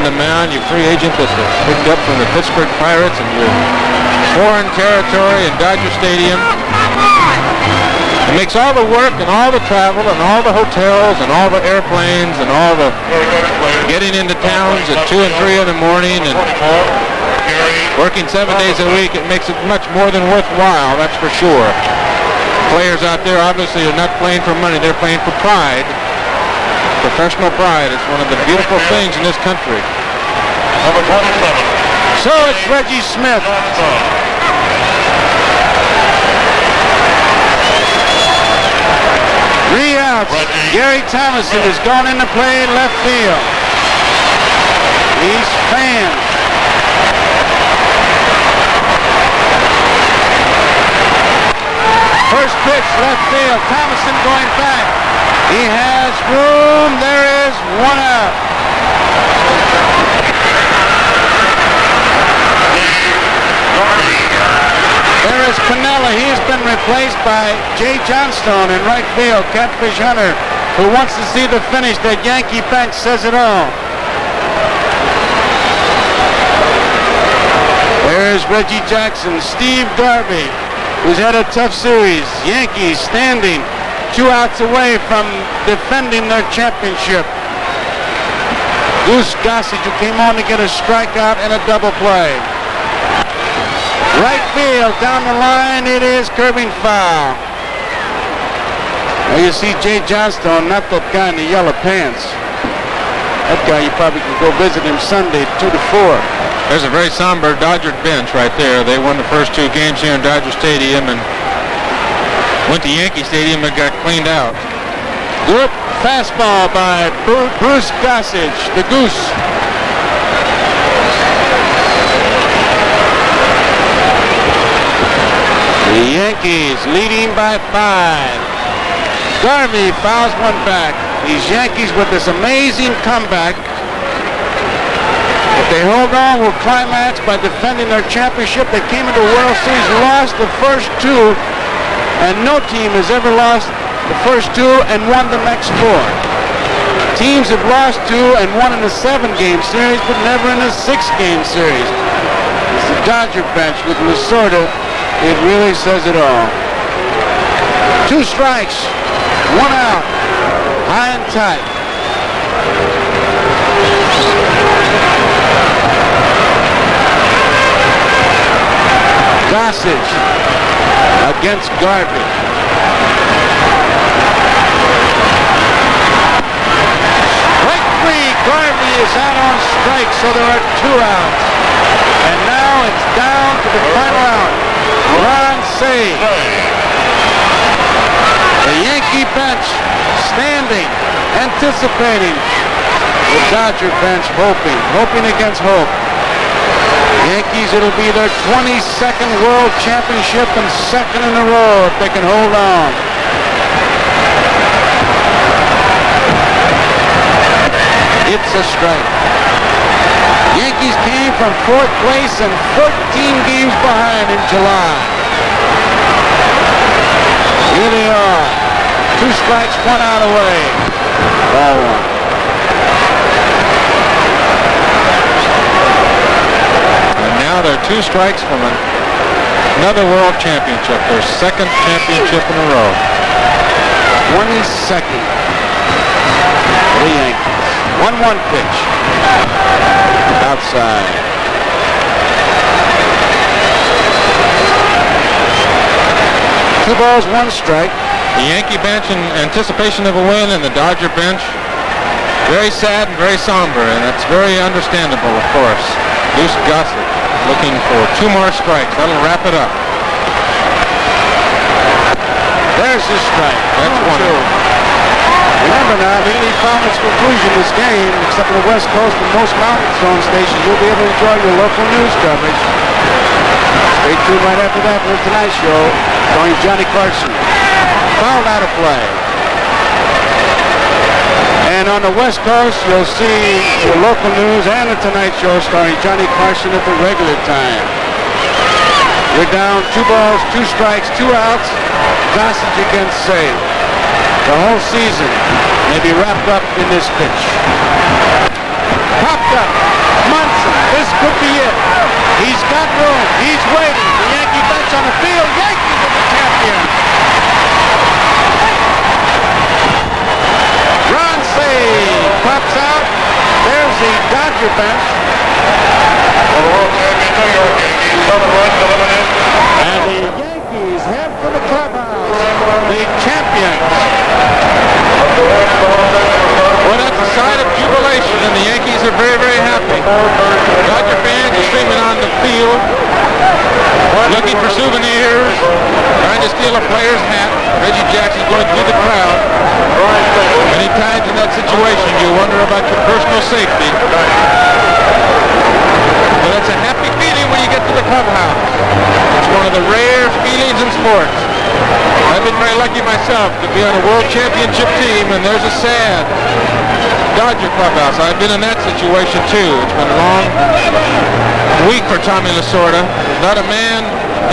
on the mound, your free agent that's picked up from the Pittsburgh Pirates, and your foreign territory in Dodger Stadium. It makes all the work and all the travel and all the hotels and all the airplanes and all the getting into towns at 2 and 3 in the morning and working 7 days a week. It makes it much more than worthwhile, that's for sure. Players out there obviously are not playing for money, they're playing for pride. Professional pride. It's one of the beautiful things in this country. Number 27. So it's Reggie Smith. 3 outs. Gary Thomason has gone into play in left field. He's fanned. First pitch, left field. Thomason going back. He has room. There is 1 out. There is Piniella. He has been replaced by Jay Johnstone in right field. Catfish Hunter, who wants to see the finish. That Yankee bench says it all. There's Reggie Jackson. Steve Garvey, who's had a tough series. Yankees standing 2 outs away from defending their championship. Goose Gossage, who came on to get a strikeout and a double play. Right field, down the line, it is curving foul. Now you see Jay Johnstone, not that guy in the yellow pants. That guy, you probably can go visit him Sunday, 2 to 4. There's a very somber Dodger bench right there. They won the first 2 games here in Dodger Stadium and went to Yankee Stadium and got cleaned out. Good fastball by Bruce Gossage, the Goose. The Yankees leading by 5. Garvey fouls one back. These Yankees with this amazing comeback. If they hold on, will climax by defending their championship. They came into the World Series, lost the first 2, and no team has ever lost the first 2 and won the next 4. Teams have lost 2 and won in a 7-game series, but never in a 6-game series. It's the Dodger bench with Lasorda. It really says it all. 2 strikes, 1 out, high and tight. Gossage against Garvey. Strike 3, Garvey is out on strike, so there are 2 outs. And now it's down to the final out. Ron Cey. The Yankee bench standing, anticipating. The Dodger bench hoping against hope. Yankees, it'll be their 22nd World Championship and 2nd in a row if they can hold on. It's a strike. Yankees came from 4th place and 14 games behind in July. Here they are. 2 strikes, 1 out away. Ball 1. And now they're 2 strikes from another World Championship, their 2nd championship in a row. 22nd for the Yankees. 1-1 pitch. Outside. Two balls, 1 strike. The Yankee bench in anticipation of a win, and the Dodger bench very sad and very somber, and that's very understandable, of course. Goose Gossage looking for 2 more strikes. That'll wrap it up. There's his strike. That's 1. Remember now, Italy found its conclusion this game, except for the West Coast and most mountain zone stations. You'll be able to enjoy your local news coverage. Stay tuned right after that for the Tonight Show, starring Johnny Carson. Fouled out of play. And on the West Coast, you'll see your local news and the Tonight Show, starring Johnny Carson at the regular time. We're down 2 balls, 2 strikes, 2 outs. Gossage against Cey. The whole season may be wrapped up in this pitch. Popped up. on the field. Yankees are the champions. Run save. Pops out. There's the Dodger bench. For the world champion New York Yankees, 7 runs, 11 hits. And the Yankees head for the clubhouse. The champions. Well, that's a sign of jubilation, and the Yankees are very, very happy. Dodger fans are streaming on the field, looking for souvenirs, trying to steal a player's hat. Reggie Jackson's going through the crowd. Many times in that situation, you wonder about your personal safety. But it's a happy feeling when you get to the clubhouse. It's one of the rare feelings in sports. I've been very lucky myself to be on a world championship team, and there's a sad Dodger clubhouse. I've been in that situation too. It's been a long week for Tommy Lasorda. Not a man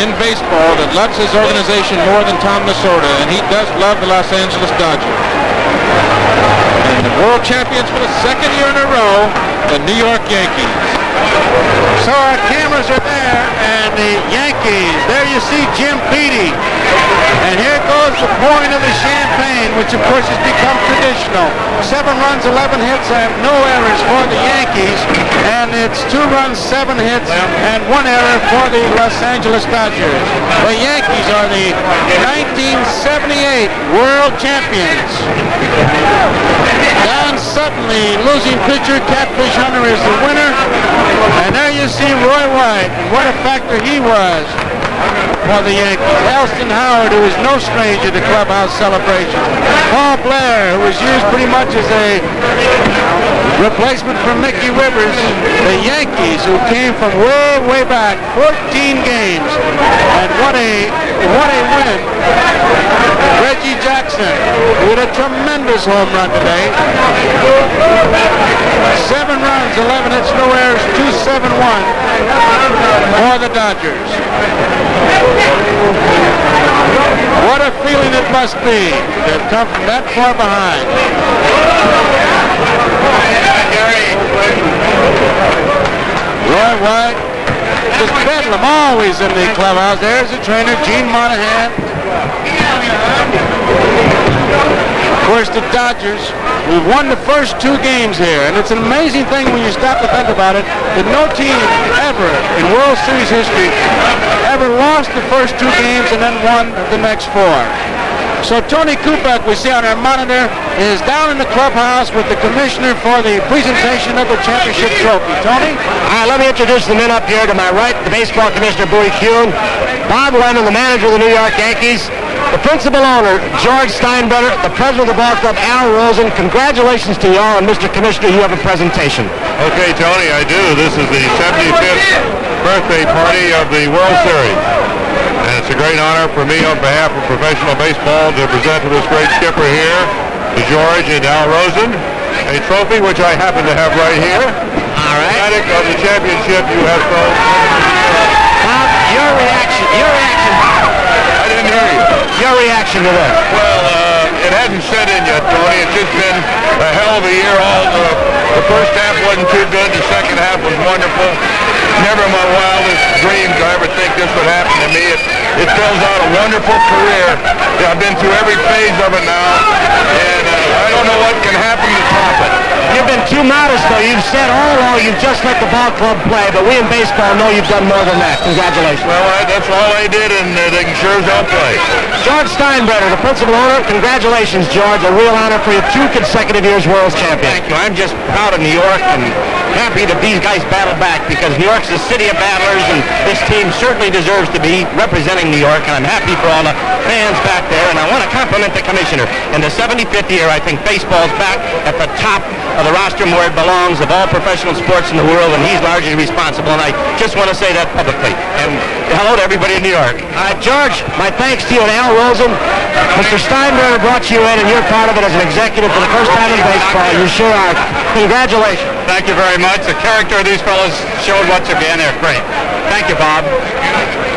in baseball that loves his organization more than Tom Lasorda, and he does love the Los Angeles Dodgers. And the world champions for the second year in a row, the New York Yankees. So our cameras are there, and the Yankees. There you see Jim Petey. And here goes the pouring of the champagne, which of course has become traditional. 7 runs, 11 hits, and no errors for the Yankees. And it's 2 runs, 7 hits, and 1 error for the Los Angeles Dodgers. The Yankees are the 1978 World Champions. Don Sutton, the losing pitcher, Catfish Hunter, is the winner. And there you see Roy White, and what a factor he was for the Yankees. Elston Howard, who is no stranger to clubhouse celebrations. Paul Blair, who was used pretty much as a replacement for Mickey Rivers. The Yankees, who came from way, way back, 14 games. And what a win. Reggie Jackson with a tremendous home run today. 7 runs, 11 hits, no errors, 2-7-1 for the Dodgers. What a feeling it must be to come from that far behind. Roy White, just bedlam always in the clubhouse. There's the trainer, Gene Monahan. Of course, the Dodgers, we've won the first 2 games here, and it's an amazing thing when you stop to think about it, that no team ever in World Series history ever lost the first 2 games and then won the next 4. So Tony Kubek, we see on our monitor, is down in the clubhouse with the commissioner for the presentation of the championship trophy. Tony? All right, let me introduce the men up here. To my right, the baseball commissioner, Bowie Kuhn, Bob Lennon, the manager of the New York Yankees, the principal owner, George Steinbrenner, the president of the ball club, Al Rosen. Congratulations to y'all, and Mr. Commissioner, you have a presentation. Okay, Tony, I do. This is the 75th birthday party of the World Series. And it's a great honor for me on behalf of professional baseball to present to this great skipper here, to George and Al Rosen, a trophy which I happen to have right here. All right. Emblematic of the championship you have thrown. Bob, your reaction. I didn't hear you. Your reaction to this. Well, it hasn't set in yet, Tony. It's just been a hell of a year. The first half wasn't too good. The second half was wonderful. Never in my wildest dreams I ever think this would happen to me. It fills out a wonderful career. I've been through every phase of it now, and I don't know what can happen to top it. You've been too modest, though. You've said all along you've just let the ball club play, but we in baseball know you've done more than that. Congratulations. Well, that's all they did, and they can sure as hell play. George Steinbrenner, the principal owner. Congratulations, George. A real honor for you. 2 consecutive years world champion. Thank you. I'm just proud of New York and happy that these guys battled back, because New York's a city of battlers, and this team certainly deserves to be representing New York, and I'm happy for all the fans back there, and I want to compliment the commissioner. In the 75th year, I think baseball's back at the top of the rostrum where it belongs of all professional sports in the world, and he's largely responsible, and I just want to say that publicly. And hello to everybody in New York. George, my thanks to you and Al Rosen. Mr. Steinbrenner brought you in, and you're part of it as an executive for the first time in baseball. You sure are. Congratulations. Thank you very much. The character of these fellows showed once again. They're great. Thank you, Bob.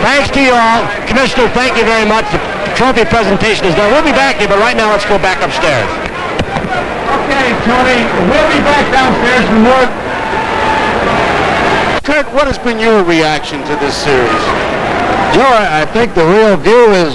Thanks to you all. Commissioner, thank you very much. The trophy presentation is done. We'll be back here, but right now let's go back upstairs. Okay, Tony, we'll be back downstairs for more. Kurt, what has been your reaction to this series? Joe, I think the real view is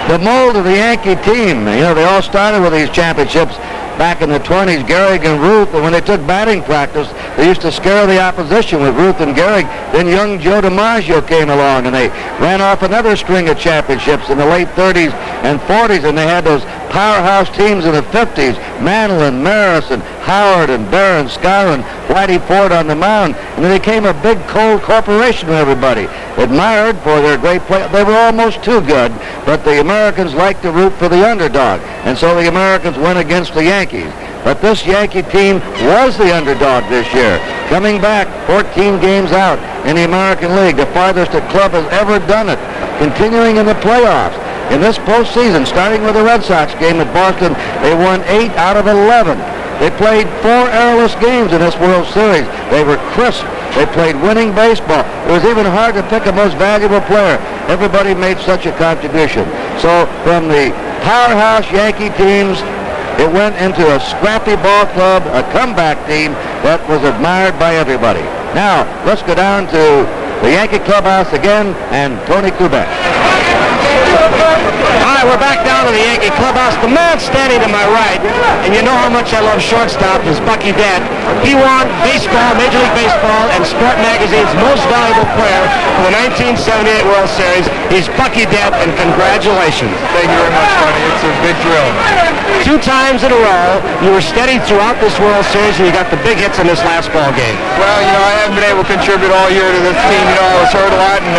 the mold of the Yankee team. You know, they all started with these championships back in the 20s, Gehrig and Ruth, and when they took batting practice, they used to scare the opposition with Ruth and Gehrig. Then young Joe DiMaggio came along, and they ran off another string of championships in the late 30s and 40s, and they had those powerhouse teams in the 50s, Manlin, Maris, and Howard, and Barron, Skowron, Whitey Ford on the mound, and they became a big cold corporation to everybody. Admired for their great play. They were almost too good, but the Americans liked to root for the underdog, and so the Americans went against the Yankees. But this Yankee team was the underdog this year, coming back 14 games out in the American League, the farthest a club has ever done it, continuing in the playoffs. In this postseason, starting with the Red Sox game at Boston, they won 8 out of 11. They played 4 errorless games in this World Series. They were crisp. They played winning baseball. It was even hard to pick a most valuable player. Everybody made such a contribution. So from the powerhouse Yankee teams, it went into a scrappy ball club, a comeback team that was admired by everybody. Now, let's go down to the Yankee clubhouse again and Tony Kubek. All right, we're back down to the Yankee clubhouse. The man standing to my right, and you know how much I love shortstop, is Bucky Dent. He won baseball, Major League Baseball, and Sport Magazine's most valuable player for the 1978 World Series. He's Bucky Dent, and congratulations. Thank you very much, Tony. It's a big thrill. 2 times in a row, you were steady throughout this World Series, and you got the big hits in this last ball game. Well, you know, I haven't been able to contribute all year to this team. You know, I was hurt a lot, and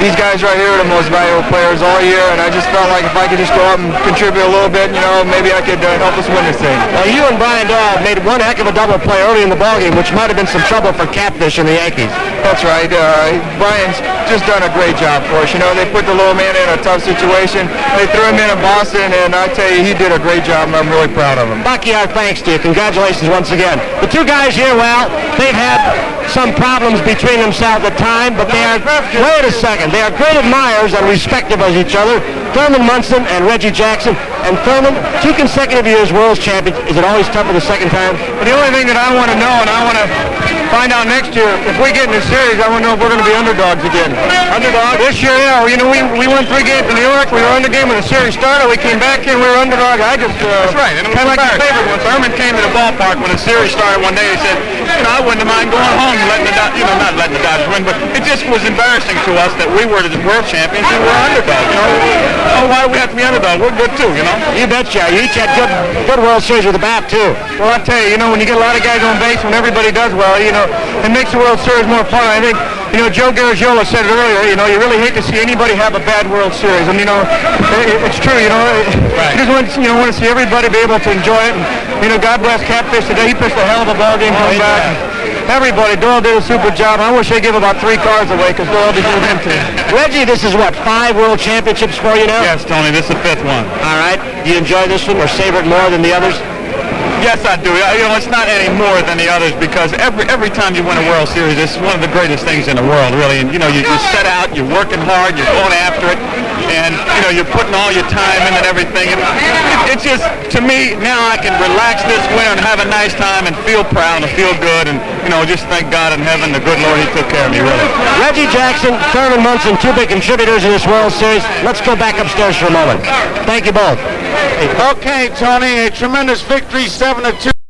these guys right here are the most valuable players all year, and I just felt like if I could just go out and contribute a little bit, you know, maybe I could help us win this thing. Well, you and Brian Dahl made one heck of a double play early in the ballgame, which might have been some trouble for Catfish and the Yankees. That's right. Brian's just done a great job for us. You know, they put the little man in a tough situation. They threw him in Boston, and I tell you, he did a great job, and I'm really proud of him. Bucky, our thanks to you. Congratulations once again. The 2 guys here, well, they've had some problems between themselves at times, but they are, wait a second, they are great admirers and respective of each other. Thurman Munson and Reggie Jackson. And Thurman, 2 consecutive years world champions. Is it always tougher the second time? But the only thing that I want to know, and I want to find out next year, if we get in the series, I want to know if we're going to be underdogs again. Underdogs? This year, yeah. You know, we won 3 games in New York. We were under game when the series started. We came back in. We were underdogs. That's right. And kind of like your favorite one. Thurman came to the ballpark when the series started one day. He said, you know, I wouldn't mind going home and letting the Dodgers, you know, not letting the Dodgers win, but it just was embarrassing to us that we were the world champions and we were underdogs. You know, oh, why do we have to be underdogs? We're good too, you know. You betcha. You each had good World Series with the bat too. Well, I tell you, you know, when you get a lot of guys on base, when everybody does well, you know, it makes the World Series more fun. I think, you know, Joe Garagiola said it earlier, you know, you really hate to see anybody have a bad World Series. And, you know, it's true, you know. Right. You just want to see everybody be able to enjoy it. And, you know, God bless Catfish today. He pitched a hell of a ball game coming back. Everybody, Doyle did a super job. I wish they'd give about 3 cards away because Doyle be doing him too. Reggie, this is what, 5 world championships for you now? Yes, Tony, this is the 5th one. All right. Do you enjoy this one or savor it more than the others? Yes, I do. You know, it's not any more than the others because every time you win a World Series, it's one of the greatest things in the world, really. And, you know, you set out, you're working hard, you're going after it, and, you know, you're putting all your time in and everything. And it's just, to me, now I can relax this winter and have a nice time and feel proud and feel good and, you know, just thank God in heaven, the good Lord, he took care of me, really. Reggie Jackson, Thurman Munson, 2 big contributors in this World Series. Let's go back upstairs for a moment. Thank you both. Okay, Tony, a tremendous victory, 7-2.